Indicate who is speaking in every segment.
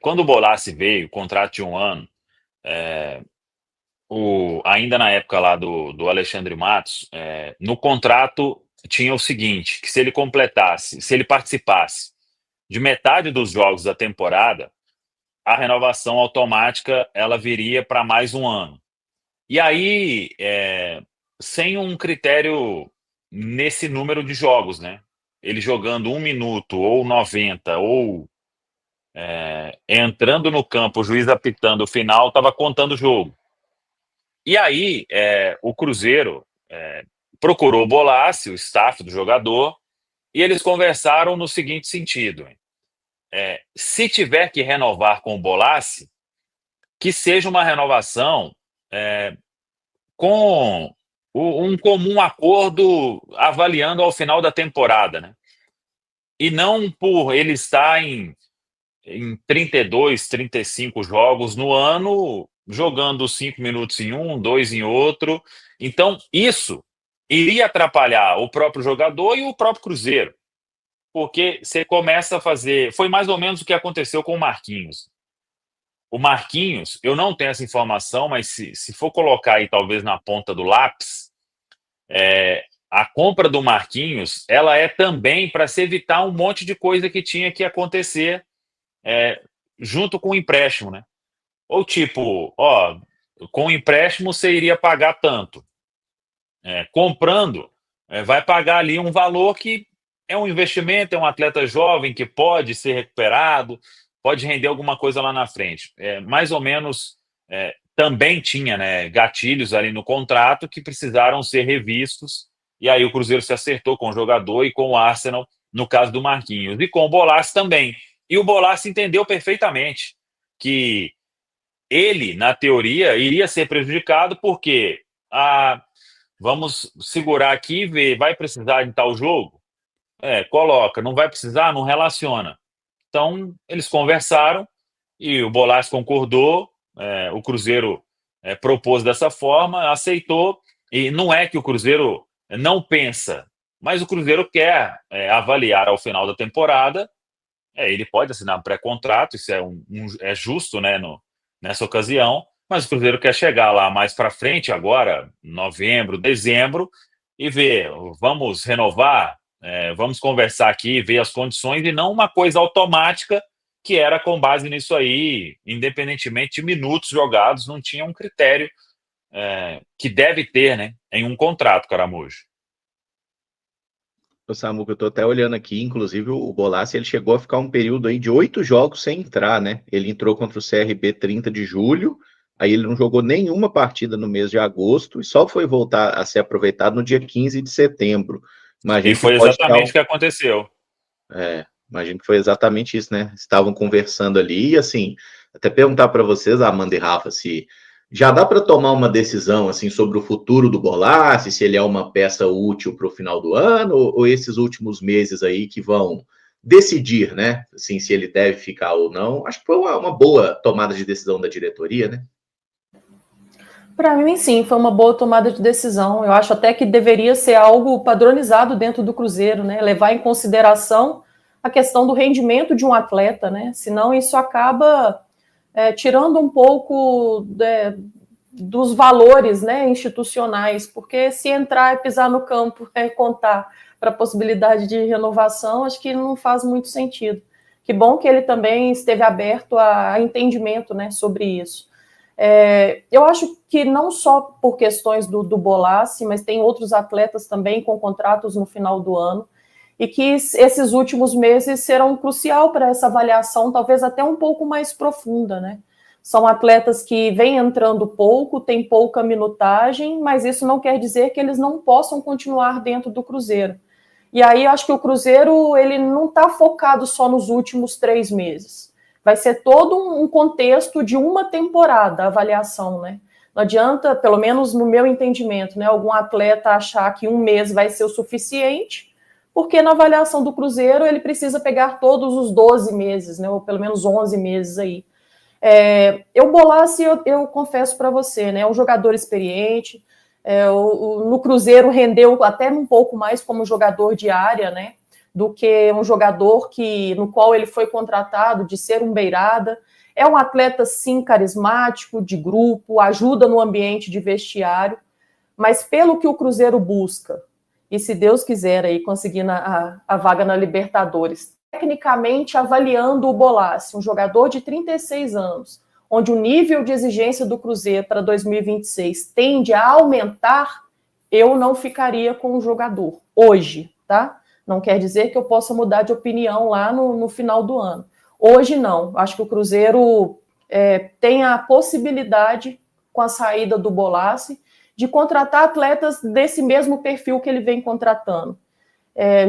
Speaker 1: quando o Bolassi veio, contrato de 1 ano, ainda na época lá do Alexandre Matos, no contrato tinha o seguinte, que se ele participasse de metade dos jogos da temporada, a renovação automática ela viria para mais 1 ano. E aí, sem um critério nesse número de jogos, né? Ele jogando 1 minuto, ou 90, ou entrando no campo, o juiz apitando o final, estava contando o jogo. E aí, o Cruzeiro procurou o Bolassi, o staff do jogador, e eles conversaram no seguinte sentido: se tiver que renovar com o Bolassi, que seja uma renovação com um comum acordo avaliando ao final da temporada, né? E não por ele estar em 32, 35 jogos no ano, jogando 5 minutos em um, 2 em outro. Então, isso iria atrapalhar o próprio jogador e o próprio Cruzeiro, porque você começa a fazer. Foi mais ou menos o que aconteceu com o Marquinhos. O Marquinhos, eu não tenho essa informação, mas se for colocar aí talvez na ponta do lápis, a compra do Marquinhos, ela é também para se evitar um monte de coisa que tinha que acontecer junto com o empréstimo, né? Ou tipo, com o empréstimo você iria pagar tanto. Comprando, vai pagar ali um valor que é um investimento, é um atleta jovem que pode ser recuperado, pode render alguma coisa lá na frente. Mais ou menos, também tinha, né, gatilhos ali no contrato que precisaram ser revistos, e aí o Cruzeiro se acertou com o jogador e com o Arsenal, no caso do Marquinhos, e com o Bolassi também. E o Bolassi entendeu perfeitamente que ele, na teoria, iria ser prejudicado porque vamos segurar aqui e ver, vai precisar de tal jogo? Coloca, não vai precisar, não relaciona. Então, eles conversaram e o Bolassi concordou, o Cruzeiro propôs dessa forma, aceitou, e não é que o Cruzeiro não pensa, mas o Cruzeiro quer avaliar ao final da temporada. Ele pode assinar um pré-contrato, isso é justo, né, nessa ocasião, mas o Cruzeiro quer chegar lá mais para frente, agora, novembro, dezembro, e ver, vamos renovar, vamos conversar aqui, ver as condições, e não uma coisa automática, que era com base nisso aí, independentemente de minutos jogados, não tinha um critério que deve ter, né, em um contrato, Caramujo.
Speaker 2: O Samuca, eu tô até olhando aqui, inclusive o Bolassi, ele chegou a ficar um período aí de 8 jogos sem entrar, né? Ele entrou contra o CRB 30 de julho, aí ele não jogou nenhuma partida no mês de agosto e só foi voltar a ser aproveitado no dia 15 de setembro.
Speaker 1: E
Speaker 2: Imagino que
Speaker 1: foi
Speaker 2: pode estar
Speaker 1: exatamente o que aconteceu.
Speaker 2: imagino que foi exatamente isso, né? Estavam conversando ali e assim, até perguntar para vocês, Amanda e Rafa, se já dá para tomar uma decisão assim sobre o futuro do Bolassi, se ele é uma peça útil para o final do ano, ou esses últimos meses aí que vão decidir, né? Assim, se ele deve ficar ou não. Acho que foi uma boa tomada de decisão da diretoria, né?
Speaker 3: Para mim, sim, foi uma boa tomada de decisão. Eu acho até que deveria ser algo padronizado dentro do Cruzeiro, né? Levar em consideração a questão do rendimento de um atleta, né? Senão isso acaba tirando um pouco dos valores, né, institucionais, porque se entrar e pisar no campo e contar para a possibilidade de renovação, acho que não faz muito sentido. Que bom que ele também esteve aberto a entendimento, né, sobre isso. Eu acho que não só por questões do Bolassi, mas tem outros atletas também com contratos no final do ano, e que esses últimos meses serão crucial para essa avaliação, talvez até um pouco mais profunda, né? São atletas que vêm entrando pouco, têm pouca minutagem, mas isso não quer dizer que eles não possam continuar dentro do Cruzeiro. E aí eu acho que o Cruzeiro ele não está focado só nos últimos 3 meses. Vai ser todo um contexto de uma temporada, a avaliação, né? Não adianta, pelo menos no meu entendimento, né, algum atleta achar que 1 mês vai ser o suficiente, porque na avaliação do Cruzeiro ele precisa pegar todos os 12 meses, né, ou pelo menos 11 meses aí. O Bolassi, eu confesso para você, né, é um jogador experiente, no Cruzeiro rendeu até um pouco mais como jogador de área, né, do que um jogador no qual ele foi contratado de ser um beirada. É um atleta, sim, carismático, de grupo, ajuda no ambiente de vestiário, mas pelo que o Cruzeiro busca, e se Deus quiser aí conseguir a vaga na Libertadores, tecnicamente avaliando o Bolassi, um jogador de 36 anos, onde o nível de exigência do Cruzeiro para 2026 tende a aumentar, eu não ficaria com o jogador hoje, tá? Não quer dizer que eu possa mudar de opinião lá no final do ano. Hoje não. Acho que o Cruzeiro tem a possibilidade, com a saída do Bolassi, de contratar atletas desse mesmo perfil que ele vem contratando.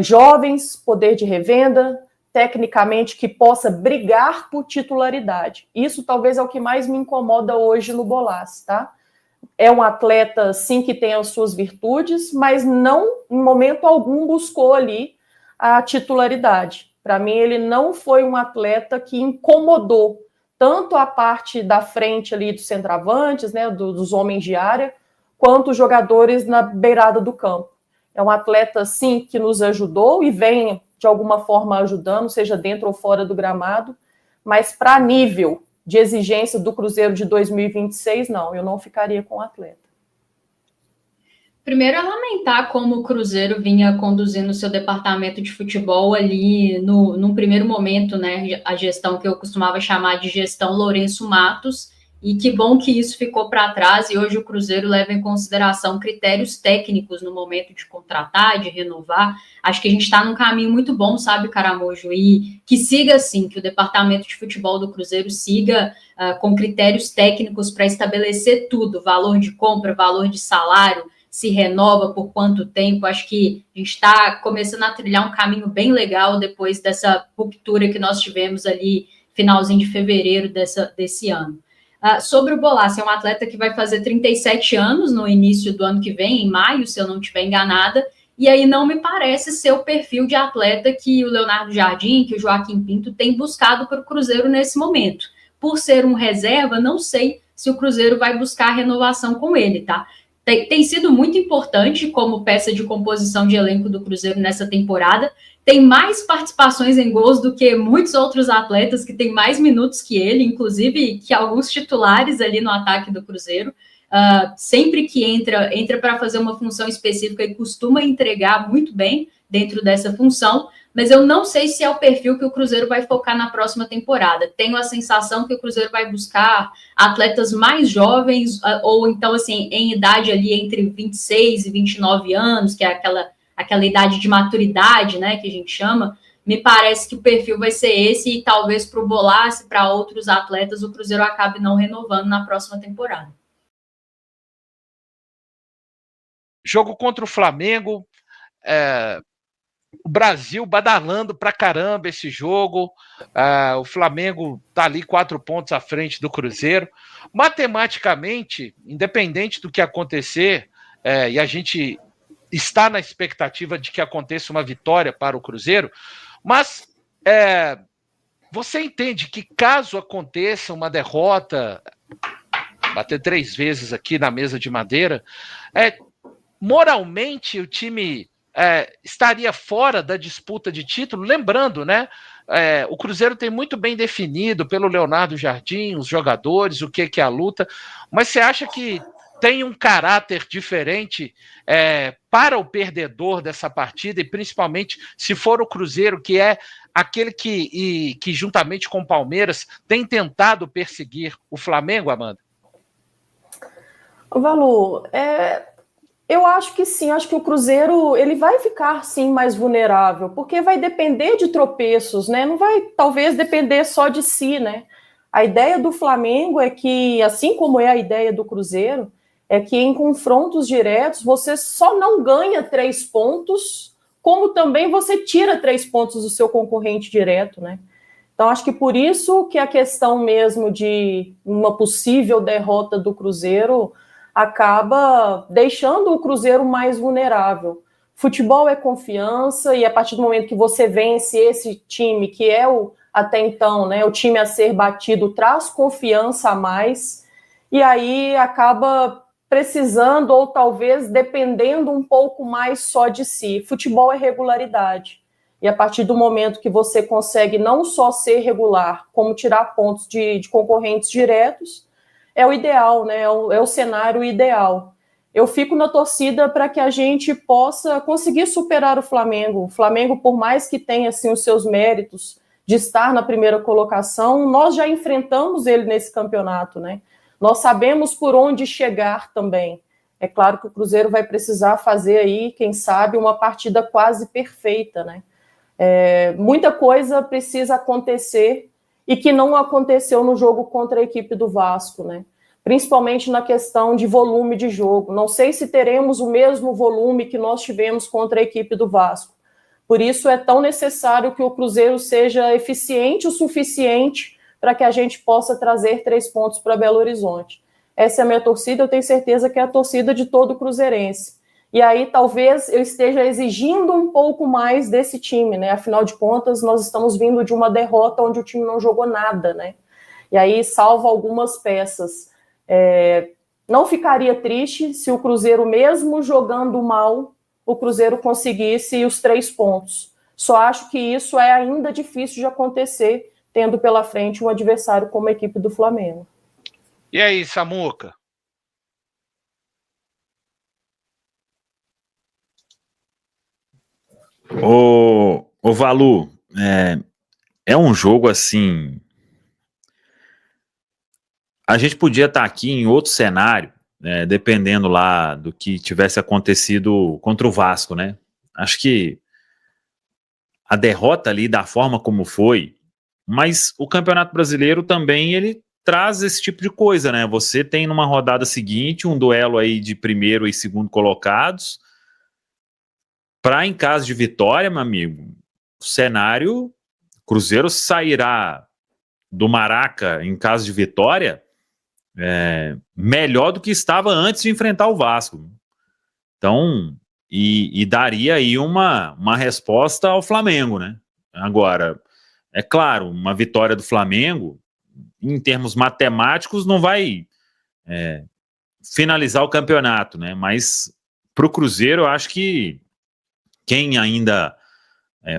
Speaker 3: Jovens, poder de revenda, tecnicamente que possa brigar por titularidade. Isso talvez é o que mais me incomoda hoje no Bolassi, tá? É um atleta, sim, que tem as suas virtudes, mas não, em momento algum, buscou ali a titularidade. Para mim, ele não foi um atleta que incomodou tanto a parte da frente ali dos centroavantes, né, dos homens de área, quanto os jogadores na beirada do campo. É um atleta, sim, que nos ajudou e vem, de alguma forma, ajudando, seja dentro ou fora do gramado, mas para nível de exigência do Cruzeiro de 2026, não, eu não ficaria com o atleta.
Speaker 4: Primeiro é lamentar como o Cruzeiro vinha conduzindo o seu departamento de futebol ali num primeiro momento, né, a gestão que eu costumava chamar de gestão Lourenço Matos, e que bom que isso ficou para trás e hoje o Cruzeiro leva em consideração critérios técnicos no momento de contratar, de renovar. Acho que a gente está num caminho muito bom, sabe, Caramojo? E que siga assim, que o departamento de futebol do Cruzeiro siga com critérios técnicos para estabelecer tudo, valor de compra, valor de salário, se renova por quanto tempo. Acho que a gente está começando a trilhar um caminho bem legal depois dessa ruptura que nós tivemos ali finalzinho de fevereiro desse ano. Sobre o Bolassi, é um atleta que vai fazer 37 anos no início do ano que vem, em maio, se eu não estiver enganada, e aí não me parece ser o perfil de atleta que o Leonardo Jardim, que o Joaquim Pinto tem buscado para o Cruzeiro nesse momento. Por ser um reserva, não sei se o Cruzeiro vai buscar a renovação com ele, tá? Tem sido muito importante como peça de composição de elenco do Cruzeiro nessa temporada, tem mais participações em gols do que muitos outros atletas que têm mais minutos que ele, inclusive que alguns titulares ali no ataque do Cruzeiro. Sempre que entra para fazer uma função específica e costuma entregar muito bem dentro dessa função, mas eu não sei se é o perfil que o Cruzeiro vai focar na próxima temporada. Tenho a sensação que o Cruzeiro vai buscar atletas mais jovens, ou então, assim, em idade ali entre 26 e 29 anos, que é aquela idade de maturidade, né, que a gente chama. Me parece que o perfil vai ser esse, e talvez para o Bolassi, para outros atletas, o Cruzeiro acabe não renovando na próxima temporada.
Speaker 5: Jogo contra o Flamengo, o Brasil badalando pra caramba esse jogo, o Flamengo tá ali 4 pontos à frente do Cruzeiro. Matematicamente, independente do que acontecer, e a gente está na expectativa de que aconteça uma vitória para o Cruzeiro, mas você entende que caso aconteça uma derrota, bater 3 vezes aqui na mesa de madeira, moralmente o time estaria fora da disputa de título? Lembrando, né? O Cruzeiro tem muito bem definido pelo Leonardo Jardim, os jogadores, o que é a luta, mas você acha que tem um caráter diferente para o perdedor dessa partida, e principalmente se for o Cruzeiro, que é aquele que juntamente com o Palmeiras tem tentado perseguir o Flamengo, Amanda?
Speaker 3: Valu, eu acho que sim, acho que o Cruzeiro ele vai ficar sim mais vulnerável, porque vai depender de tropeços, né? Não vai talvez depender só de si, né? A ideia do Flamengo é que, assim como é a ideia do Cruzeiro, é que em confrontos diretos você só não ganha 3 pontos, como também você tira 3 pontos do seu concorrente direto, né? Então acho que por isso que a questão mesmo de uma possível derrota do Cruzeiro acaba deixando o Cruzeiro mais vulnerável. Futebol é confiança, e a partir do momento que você vence esse time, que é até então, né, o time a ser batido, traz confiança a mais, e aí acaba precisando ou talvez dependendo um pouco mais só de si. Futebol é regularidade. E a partir do momento que você consegue não só ser regular, como tirar pontos de concorrentes diretos, é o ideal, né? É o cenário ideal. Eu fico na torcida para que a gente possa conseguir superar o Flamengo. O Flamengo, por mais que tenha assim, os seus méritos de estar na primeira colocação, nós já enfrentamos ele nesse campeonato, né? Nós sabemos por onde chegar também. É claro que o Cruzeiro vai precisar fazer aí, quem sabe, uma partida quase perfeita, né? Muita coisa precisa acontecer e que não aconteceu no jogo contra a equipe do Vasco, né? Principalmente na questão de volume de jogo. Não sei se teremos o mesmo volume que nós tivemos contra a equipe do Vasco. Por isso é tão necessário que o Cruzeiro seja eficiente o suficiente para que a gente possa trazer 3 pontos para Belo Horizonte. Essa é a minha torcida, eu tenho certeza que é a torcida de todo cruzeirense. E aí talvez eu esteja exigindo um pouco mais desse time, né? Afinal de contas, nós estamos vindo de uma derrota onde o time não jogou nada, né? E aí salva algumas peças. Não ficaria triste se o Cruzeiro, mesmo jogando mal, o Cruzeiro conseguisse os 3 pontos. Só acho que isso é ainda difícil de acontecer, tendo pela frente um adversário como a equipe do Flamengo.
Speaker 5: E aí, Samuca?
Speaker 1: Ô Valu, é um jogo assim... A gente podia estar aqui em outro cenário, dependendo lá do que tivesse acontecido contra o Vasco, né? Acho que a derrota ali, da forma como foi, mas o Campeonato Brasileiro também, ele traz esse tipo de coisa, né? Você tem numa rodada seguinte um duelo aí de primeiro e segundo colocados, para em caso de vitória, meu amigo, o cenário, Cruzeiro sairá do Maraca em caso de vitória melhor do que estava antes de enfrentar o Vasco. Então, e daria aí uma resposta ao Flamengo, né? Agora, é claro, uma vitória do Flamengo, em termos matemáticos, não vai finalizar o campeonato, né? Mas para o Cruzeiro, eu acho que quem ainda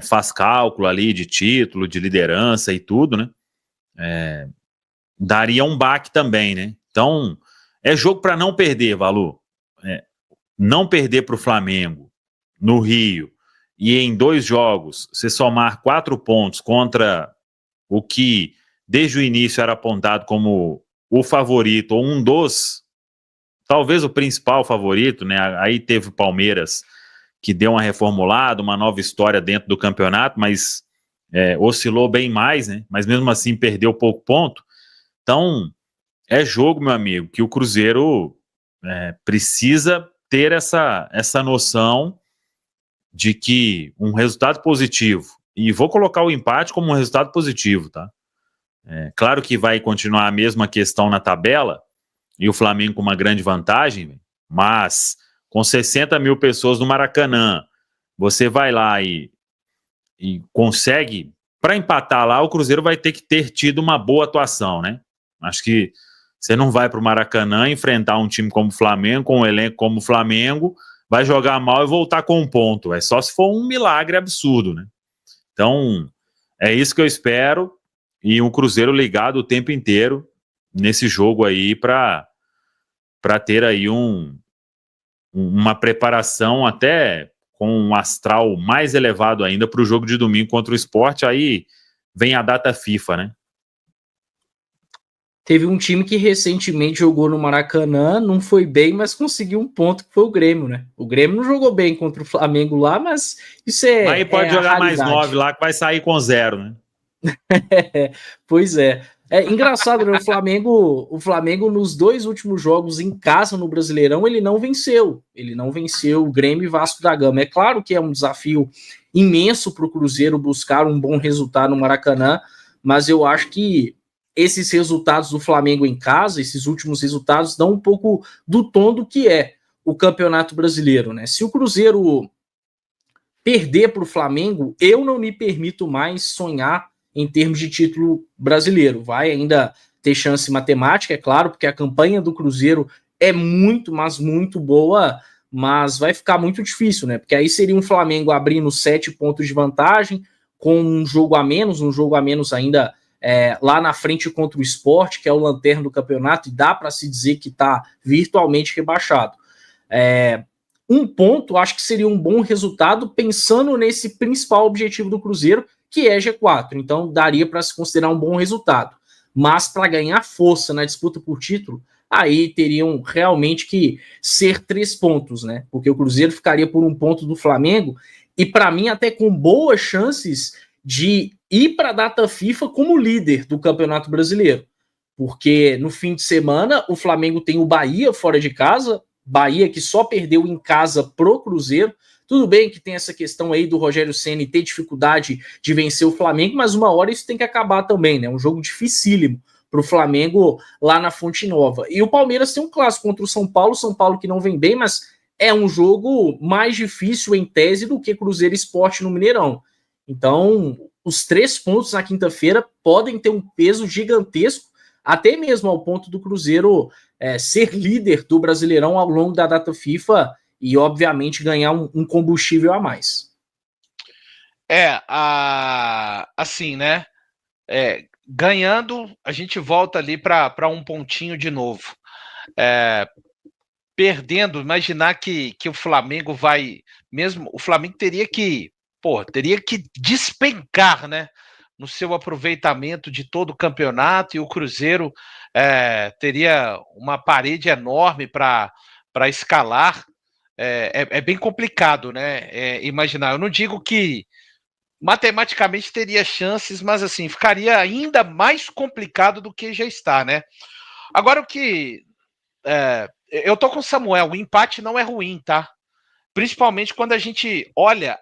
Speaker 1: faz cálculo ali de título, de liderança e tudo, né? Daria um baque também, né? Então, é jogo para não perder, Valu. Não perder para o Flamengo no Rio e em 2 jogos você somar 4 pontos contra o que desde o início era apontado como o favorito, ou um dos, talvez o principal favorito, né? Aí teve o Palmeiras, que deu uma reformulada, uma nova história dentro do campeonato, mas oscilou bem mais, né? Mas mesmo assim perdeu pouco ponto. Então, é jogo, meu amigo, que o Cruzeiro precisa ter essa noção de que um resultado positivo, e vou colocar o empate como um resultado positivo, tá? Claro que vai continuar a mesma questão na tabela, e o Flamengo com uma grande vantagem, mas com 60 mil pessoas no Maracanã, você vai lá e consegue, para empatar lá, o Cruzeiro vai ter que ter tido uma boa atuação, né? Acho que você não vai para o Maracanã enfrentar um time como o Flamengo, com um elenco como o Flamengo, vai jogar mal e voltar com um ponto. É só se for um milagre absurdo, né? Então, é isso que eu espero, e um Cruzeiro ligado o tempo inteiro nesse jogo aí para ter aí uma preparação até com um astral mais elevado ainda para o jogo de domingo contra o Sport. Aí vem a data FIFA, né?
Speaker 6: Teve um time que recentemente jogou no Maracanã, não foi bem, mas conseguiu um ponto, que foi o Grêmio, né? O Grêmio não jogou bem contra o Flamengo lá, mas isso
Speaker 1: Aí pode jogar mais 9 lá, que vai sair com 0, né?
Speaker 6: Pois é. É engraçado, né? O Flamengo nos 2 últimos jogos em casa no Brasileirão, ele não venceu. Ele não venceu o Grêmio e Vasco da Gama. É claro que é um desafio imenso para o Cruzeiro buscar um bom resultado no Maracanã, mas eu acho que esses resultados do Flamengo em casa, esses últimos resultados, dão um pouco do tom do que é o Campeonato Brasileiro, né? Se o Cruzeiro perder para o Flamengo, eu não me permito mais sonhar em termos de título brasileiro. Vai ainda ter chance matemática, é claro, porque a campanha do Cruzeiro é muito, mas muito boa, mas vai ficar muito difícil, né? Porque aí seria um Flamengo abrindo 7 pontos de vantagem, com um jogo a menos ainda lá na frente contra o Sport, que é o lanterna do campeonato, e dá para se dizer que está virtualmente rebaixado. Um ponto, acho que seria um bom resultado, pensando nesse principal objetivo do Cruzeiro, que é G4. Então, daria para se considerar um bom resultado. Mas, para ganhar força na disputa por título, aí teriam realmente que ser 3 pontos, né? Porque o Cruzeiro ficaria por 1 ponto do Flamengo, e para mim até com boas chances de ir para a data FIFA como líder do Campeonato Brasileiro. Porque no fim de semana o Flamengo tem o Bahia fora de casa, Bahia que só perdeu em casa pro Cruzeiro. Tudo bem que tem essa questão aí do Rogério Ceni ter dificuldade de vencer o Flamengo, mas uma hora isso tem que acabar também, né? Um jogo dificílimo para o Flamengo lá na Fonte Nova. E o Palmeiras tem um clássico contra o São Paulo que não vem bem, mas é um jogo mais difícil em tese do que Cruzeiro e Sport no Mineirão. Então, os 3 pontos na quinta-feira podem ter um peso gigantesco, até mesmo ao ponto do Cruzeiro ser líder do Brasileirão ao longo da data FIFA e, obviamente, ganhar um combustível a mais.
Speaker 5: Assim, né? Ganhando, a gente volta ali para 1 pontinho de novo. Perdendo, imaginar que o Flamengo vai... Mesmo o Flamengo teria que despencar, né? No seu aproveitamento de todo o campeonato, e o Cruzeiro teria uma parede enorme para escalar. É bem complicado, né? Imaginar. Eu não digo que matematicamente teria chances, mas assim, ficaria ainda mais complicado do que já está, né? Agora o que... eu tô com o Samuel, o empate não é ruim, tá? Principalmente quando a gente olha,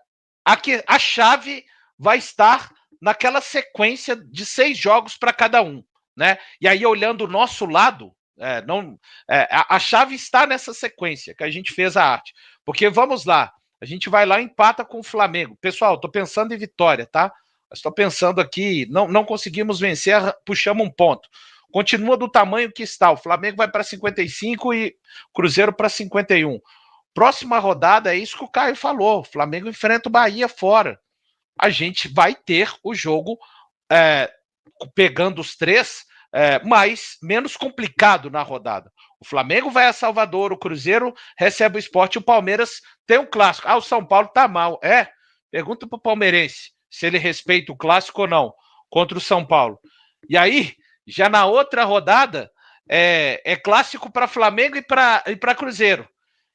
Speaker 5: a chave vai estar naquela sequência de 6 jogos para cada um, né? E aí, olhando o nosso lado, a chave está nessa sequência que a gente fez a arte. Porque, vamos lá, a gente vai lá e empata com o Flamengo. Pessoal, estou pensando em vitória, tá? Estou pensando aqui, não conseguimos vencer, puxamos 1 ponto. Continua do tamanho que está. O Flamengo vai para 55 e o Cruzeiro para 51. Próxima rodada, é isso que o Caio falou. O Flamengo enfrenta o Bahia fora. A gente vai ter o jogo pegando os 3, mas menos complicado na rodada. O Flamengo vai a Salvador, o Cruzeiro recebe o Sport, o Palmeiras tem um clássico. O São Paulo tá mal. Pergunta pro palmeirense se ele respeita o clássico ou não, contra o São Paulo. E aí, já na outra rodada, é clássico para Flamengo e para Cruzeiro.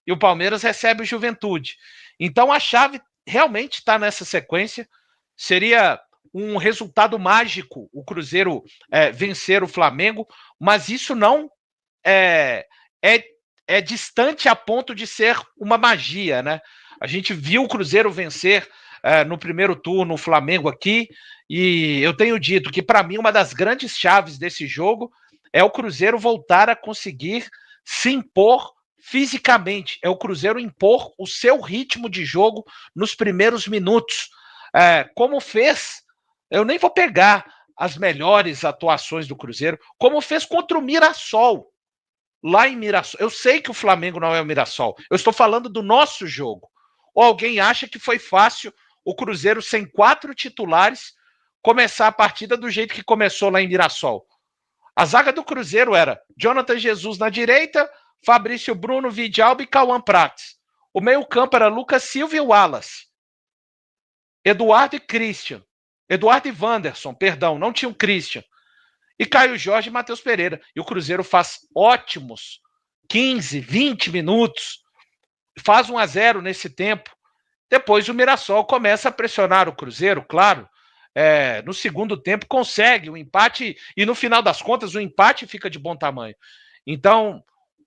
Speaker 5: E o Palmeiras recebe o Juventude. Então a chave realmente está nessa sequência. Seria um resultado mágico o Cruzeiro vencer o Flamengo, mas isso não é distante a ponto de ser uma magia, né? A gente viu o Cruzeiro vencer no primeiro turno o Flamengo aqui, e eu tenho dito que, para mim, uma das grandes chaves desse jogo é o Cruzeiro voltar a conseguir se impor fisicamente, é o Cruzeiro impor o seu ritmo de jogo nos primeiros minutos, como fez, eu nem vou pegar as melhores atuações do Cruzeiro, como fez contra o Mirassol, lá em Mirassol. Eu sei que o Flamengo não é o Mirassol, eu estou falando do nosso jogo. Ou alguém acha que foi fácil o Cruzeiro, sem 4 titulares, começar a partida do jeito que começou lá em Mirassol? A zaga do Cruzeiro era Jonathan Jesus na direita, Fabrício Bruno, Vidalba e Cauã Prates. O meio-campo era Lucas Silva e Wallace. Eduardo e Wanderson, perdão, não tinha o Christian. E Caio Jorge e Matheus Pereira. E o Cruzeiro faz ótimos 15, 20 minutos, faz 1-0 nesse tempo. Depois o Mirassol começa a pressionar o Cruzeiro, claro. No segundo tempo consegue o empate, e no final das contas o empate fica de bom tamanho. Então,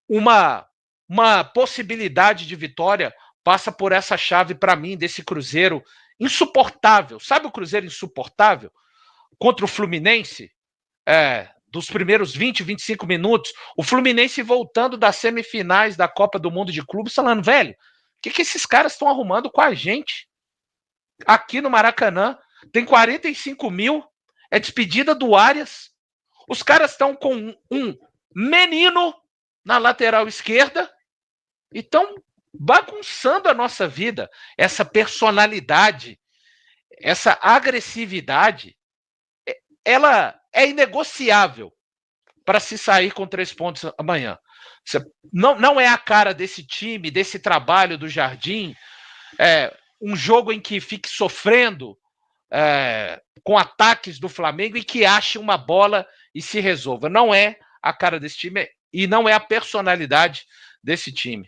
Speaker 5: uma possibilidade de vitória passa por essa chave, para mim, desse Cruzeiro insuportável. Sabe o Cruzeiro insuportável? Contra o Fluminense, dos primeiros 20, 25 minutos, o Fluminense voltando das semifinais da Copa do Mundo de Clubes, falando, velho, o que esses caras estão arrumando com a gente aqui no Maracanã? Tem 45 mil, é despedida do Arias, os caras estão com um menino na lateral esquerda e estão bagunçando a nossa vida. Essa personalidade, essa agressividade, ela é inegociável para se sair com 3 pontos amanhã. Não é a cara desse time, desse trabalho do Jardim, um jogo em que fique sofrendo com ataques do Flamengo e que ache uma bola e se resolva. Não é a cara desse time e não é a personalidade desse time.